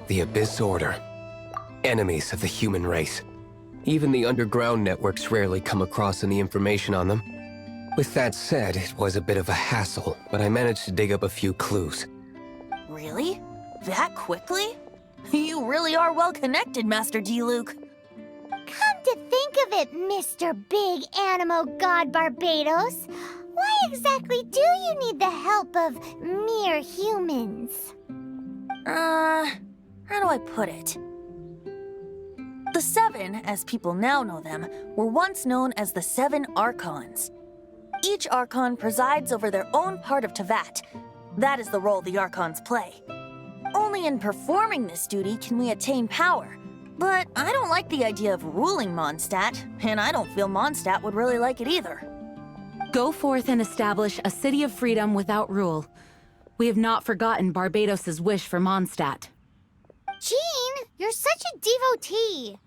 The Abyss Order. Enemies of the human race. Even the underground networks rarely come across any information on them. With that said, it was a bit of a hassle, but I managed to dig up a few clues. Really? That quickly? You really are well connected, Master D-Luke. Come to think of it, Mr. Big Animo God Barbados, why exactly do you need the help of mere humans? How do I put it? The Seven, as people now know them, were once known as the Seven Archons. Each Archon presides over their own part of Teyvat. That is the role the Archons play. Only in performing this duty can we attain power. But I don't like the idea of ruling Mondstadt, and I don't feel Mondstadt would really like it either. Go forth and establish a city of freedom without rule. We have not forgotten Barbados's wish for Mondstadt. Jean, you're such a devotee.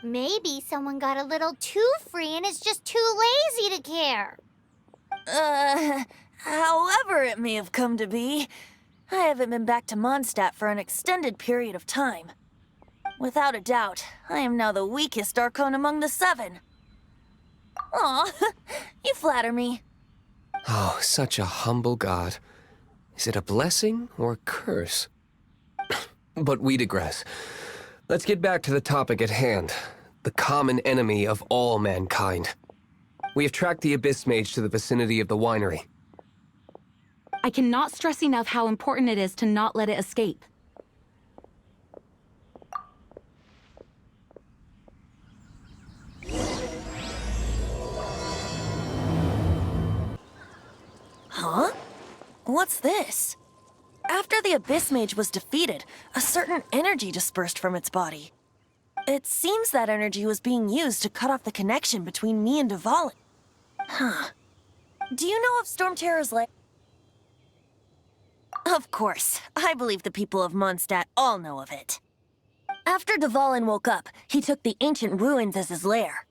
Maybe someone got a little too free and is just too lazy to care. However it may have come to be, I haven't been back to Mondstadt for an extended period of time. Without a doubt, I am now the weakest Archon among the Seven. Aw, you flatter me. Oh, such a humble god. Is it a blessing or a curse? But we digress. Let's get back to the topic at hand. The common enemy of all mankind. We have tracked the Abyss Mage to the vicinity of the winery. I cannot stress enough how important it is to not let it escape. Huh? What's this? After the Abyss Mage was defeated, a certain energy dispersed from its body. It seems that energy was being used to cut off the connection between me and Dvalin. Huh. Do you know of Storm Terror's lair? Of course. I believe the people of Mondstadt all know of it. After Dvalin woke up, he took the ancient ruins as his lair.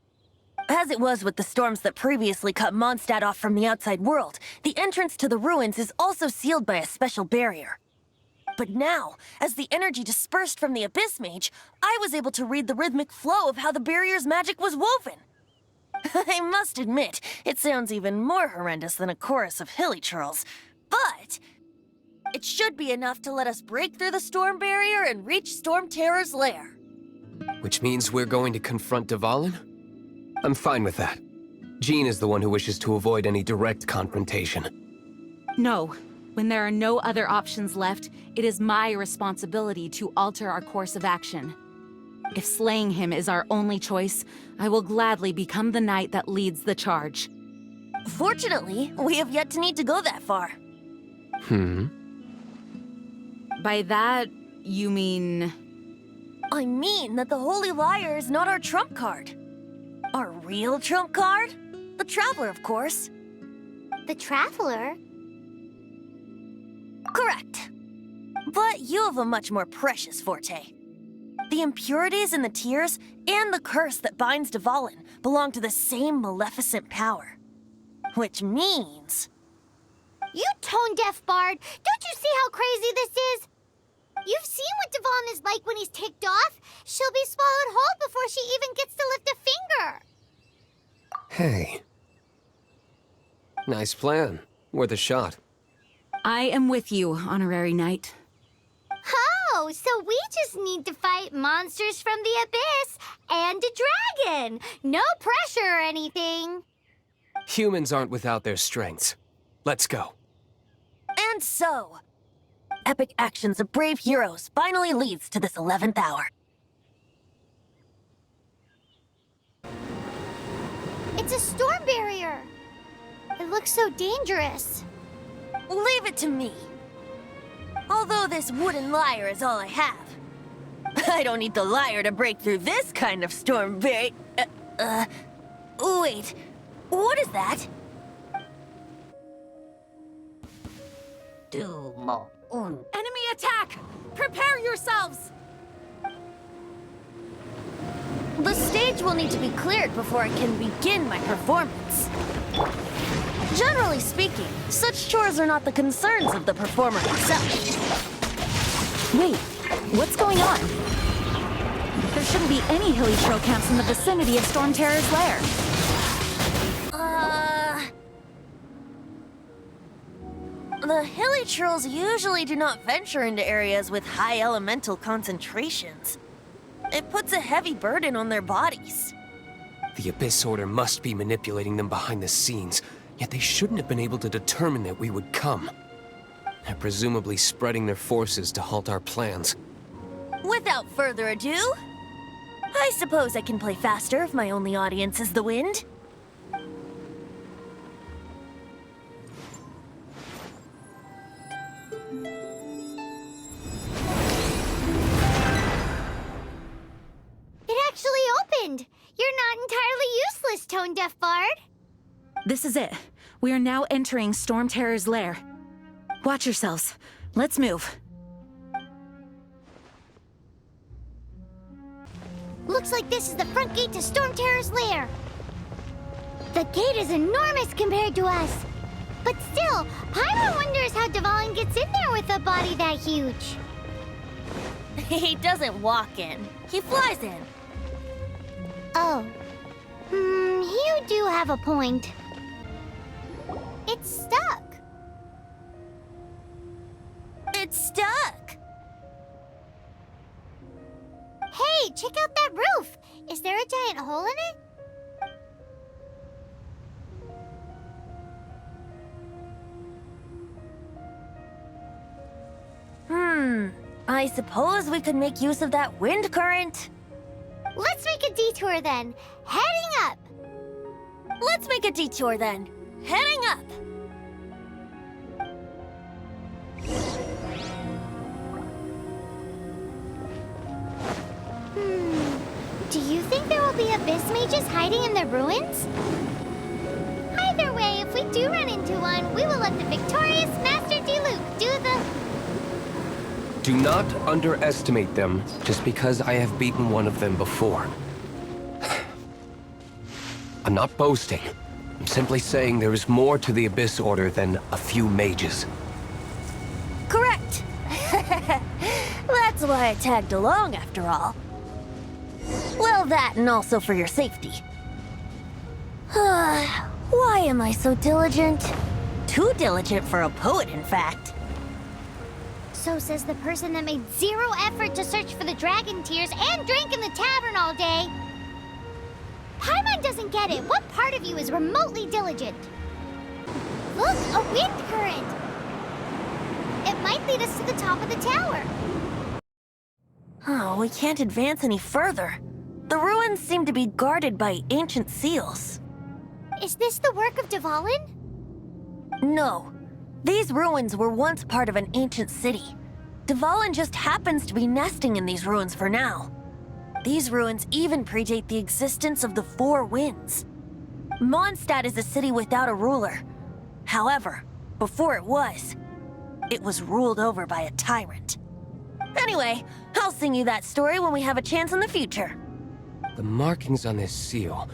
As it was with the storms that previously cut Mondstadt off from the outside world, the entrance to the ruins is also sealed by a special barrier. But now, as the energy dispersed from the Abyss Mage, I was able to read the rhythmic flow of how the barrier's magic was woven. I must admit, it sounds even more horrendous than a chorus of hilly churls, but it should be enough to let us break through the storm barrier and reach Storm Terror's lair. Which means we're going to confront Dvalin? I'm fine with that. Jean is the one who wishes to avoid any direct confrontation. No. When there are no other options left, it is my responsibility to alter our course of action. If slaying him is our only choice, I will gladly become the knight that leads the charge. Fortunately, we have yet to need to go that far. By that, you mean... I mean that the Holy Liar is not our trump card. Our real trump card? The Traveler, of course. The Traveler? Correct. But you have a much more precious forte. The impurities in the tears and the curse that binds Dvalin belong to the same maleficent power. Which means... You tone-deaf bard! Don't you see how crazy this is? You've seen what Dvalin is like when he's ticked off. She'll be swallowed whole before she even gets to lift a finger. Hey. Nice plan. Worth a shot. I am with you, Honorary Knight. Oh, so we just need to fight monsters from the Abyss and a dragon. No pressure or anything. Humans aren't without their strengths. Let's go. And so, epic actions of brave heroes finally leads to this 11th hour. It's a storm barrier. It looks so dangerous. Leave it to me. Although this wooden lyre is all I have. I don't need the lyre to break through this kind of storm wait, what is that? Enemy attack! Prepare yourselves! The stage will need to be cleared before I can begin my performance. Generally speaking, such chores are not the concerns of the performer himself. Wait, What's going on? There shouldn't be any hilly trail camps in the vicinity of Storm Terror's lair. The hilly trolls usually do not venture into areas with high elemental concentrations. It puts a heavy burden on their bodies. The Abyss Order must be manipulating them behind the scenes, yet they shouldn't have been able to determine that we would come. They're presumably spreading their forces to halt our plans. Without further ado, I suppose I can play faster if my only audience is the wind. It actually opened! You're not entirely useless, Tone Deaf Bard. This is it. We are now entering Storm Terror's lair. Watch yourselves. Let's move. Looks like this is the front gate to Storm Terror's lair. The gate is enormous compared to us. But still, Paimon wonders how Dvalin gets in there with a body that huge. He doesn't walk in. He flies in. Oh. You do have a point. It's stuck. It's stuck. Hey, check out that roof! Is there a giant hole in it? I suppose we could make use of that wind current. Let's make a detour then. Heading up! Let's make a detour then. Heading up. Do you think there will be abyss mages hiding in the ruins? Either way, if we do run into one, we will let the victorious Master Diluc do the... Do not underestimate them just because I have beaten one of them before. I'm not boasting. I'm simply saying there is more to the Abyss Order than a few mages. Correct. That's why I tagged along after all. Well, that and also for your safety. Why am I so diligent? Too diligent for a poet, in fact. So says the person that made zero effort to search for the dragon tears and drank in the tavern all day. Paimon doesn't get it. What part of you is remotely diligent? Look, a wind current. It might lead us to the top of the tower. Oh, we can't advance any further. The ruins seem to be guarded by ancient seals. Is this the work of Dvalin? No. These ruins were once part of an ancient city. Dvalin just happens to be nesting in these ruins for now. These ruins even predate the existence of the Four Winds. Mondstadt is a city without a ruler. However, before it was ruled over by a tyrant. Anyway, I'll sing you that story when we have a chance in the future. The markings on this seal.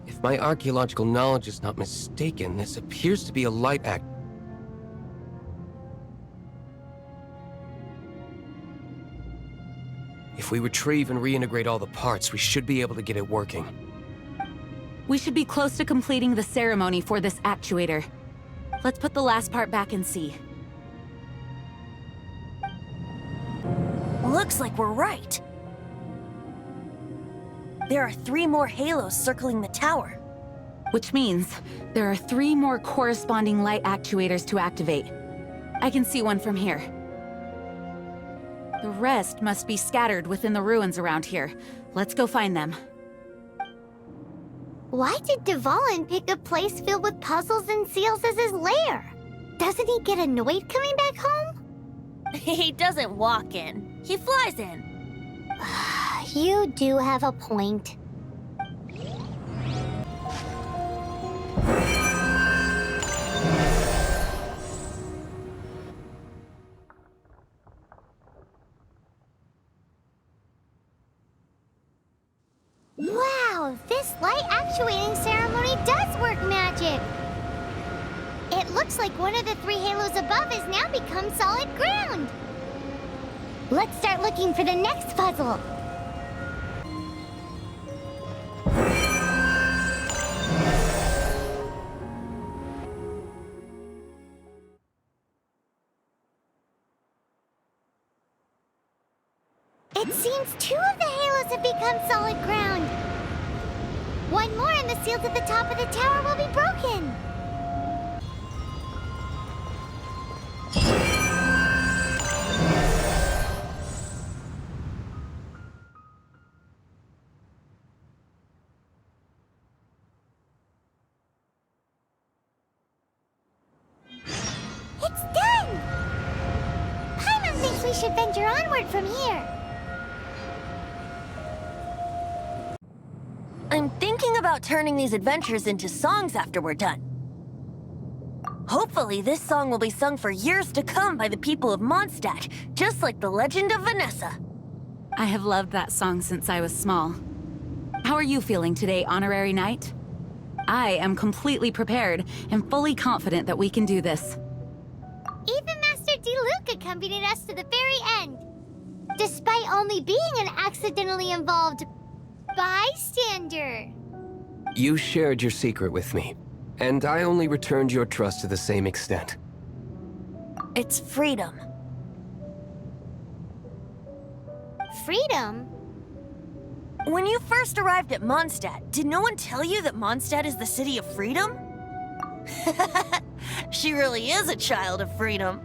If my archaeological knowledge is not mistaken, this appears to be a light act. If we retrieve and reintegrate all the parts, we should be able to get it working. We should be close to completing the ceremony for this actuator. Let's put the last part back and see. Looks like we're right. There are 3 more halos circling the tower. Which means there are 3 more corresponding light actuators to activate. I can see one from here. The rest must be scattered within the ruins around here. Let's go find them. Why did Dvalin pick a place filled with puzzles and seals as his lair? Doesn't he get annoyed coming back home? He doesn't walk in. He flies in. You do have a point. Wow, this light actuating ceremony does work magic! It looks like one of the 3 halos above has now become solid ground! Let's start looking for the next puzzle. It seems 2 of the halos have become solid ground. 1 more and the seals at the top of the tower will be broken. It's done! Paimon thinks we should venture onward from here. I'm thinking about turning these adventures into songs after we're done. Hopefully, this song will be sung for years to come by the people of Mondstadt, just like the legend of Vanessa. I have loved that song since I was small. How are you feeling today, Honorary Knight? I am completely prepared and fully confident that we can do this. Even Master Diluc accompanied us to the very end, despite only being an accidentally involved bystander. You shared your secret with me, and I only returned your trust to the same extent. It's freedom. Freedom? When you first arrived at Mondstadt, did no one tell you that Mondstadt is the city of freedom? She really is a child of freedom.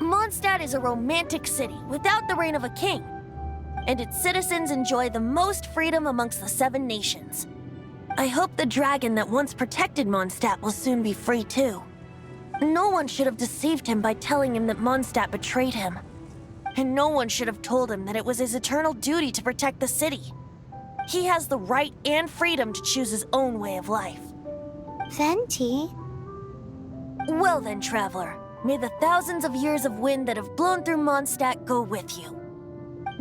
Mondstadt is a romantic city without the reign of a king, and its citizens enjoy the most freedom amongst the 7 nations. I hope the dragon that once protected Mondstadt will soon be free too. No one should have deceived him by telling him that Mondstadt betrayed him. And no one should have told him that it was his eternal duty to protect the city. He has the right and freedom to choose his own way of life. Venti? Well then, traveler, may the thousands of years of wind that have blown through Mondstadt go with you.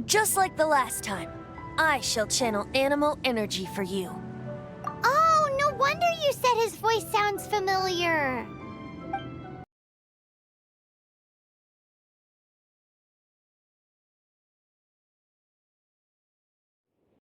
Just like the last time, I shall channel animal energy for you. Oh, no wonder you said his voice sounds familiar.